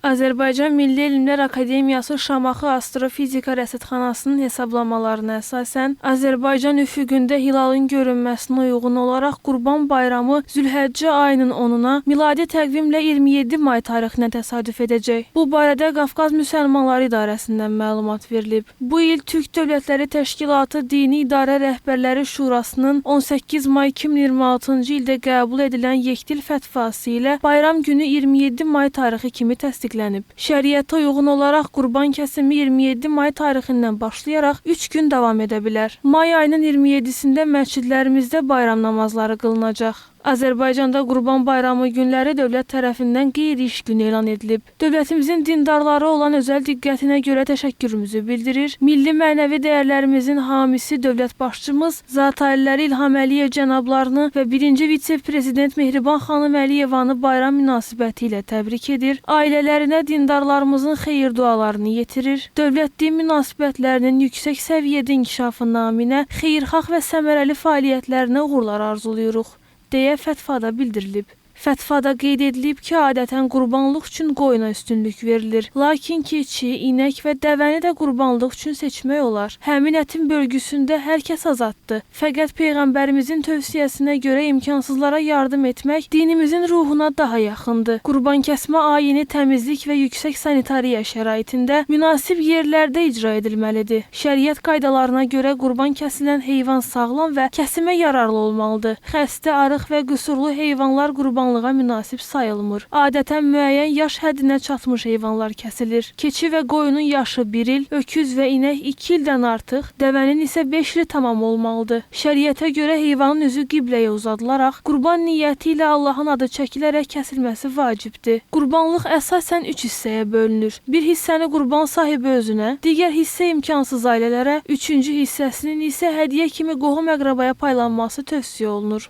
Azərbaycan Milli Elmlər Akademiyası Şamaxı Astrofizika Rəsədxanasının hesablamalarına əsasən, Azərbaycan üfüqündə hilalın görünməsinə uyğun olaraq Qurban Bayramı Zülhəccə ayının 10-una, miladi təqvimlə 27 may tarixinə təsadüf edəcək. Bu barədə Qafqaz Müsəlmanları İdarəsindən məlumat verilib. Bu il Türk Dövlətləri Təşkilatı Dini İdarə Rəhbərləri Şurasının 18 may 2026-cı ildə qəbul edilən yekdil fətvası ilə bayram günü 27 may tarixi kimi təsdiqlənib. Şəriətə uyğun olaraq qurban kəsimi 27 may tarixindən başlayaraq 3 gün davam edə bilər. May ayının 27-sində məscidlərimizdə bayram namazları qılınacaq. Azərbaycanda Qurban Bayramı günləri dövlət tərəfindən qeyri-iş günü elan edilib. Dövlətimizin dindarları olan özəl diqqətinə görə təşəkkürümüzü bildirir. Milli mənəvi dəyərlərimizin hamisi dövlət başçımız Zat-Aliləri İlham Əliyev cənablarını və 1-ci vitse-prezident Mehriban xanım Əliyevanı bayram münasibəti ilə təbrik edir. Ailələrinə dindarlarımızın xeyir dualarını yetirir. Dövlət-din münasibətlərinin yüksək səviyyədə inkişafı naminə xeyirxah və səmərəli fəaliyyətlərinə uğurlar arzuluyuruq, deyə fətvada bildirilib. Fətvada qeyd edilib ki, adətən qurbanlıq üçün qoyuna üstünlük verilir. Lakin keçi, inək və dəvəni də qurbanlıq üçün seçmək olar. Həmin ətin bölgüsündə hər kəs azaddır. Fəqət Peyğəmbərimizin tövsiyəsinə görə imkansızlara yardım etmək dinimizin ruhuna daha yaxındır. Qurban kəsmə ayini təmizlik və yüksək sanitariya şəraitində münasib yerlərdə icra edilməlidir. Şəriət qaydalarına görə qurban kəsilən heyvan sağlam və kəsimə yararlı olmalıdır. Xəstə, arıq və qüsurlu heyvanlar qurbanlığa münasib sayılmır. Adətən müəyyən yaş həddinə çatmış heyvanlar kəsilir. Keçi və qoyunun yaşı 1 il, öküz və inək 2 ildən artıq, dəvənin isə 5 ili tamam olmalıdır. Şəriətə görə heyvanın üzü qibləyə uzadılaraq, qurban niyyəti ilə Allahın adı çəkilərək kəsilməsi vacibdir. Qurbanlıq əsasən 3 hissəyə bölünür. Bir hissəni qurban sahibi özünə, digər hissə imkansız ailələrə, üçüncü hissəsinin isə hədiyyə kimi qohum əqrabaya paylanması tövsiyə olunur.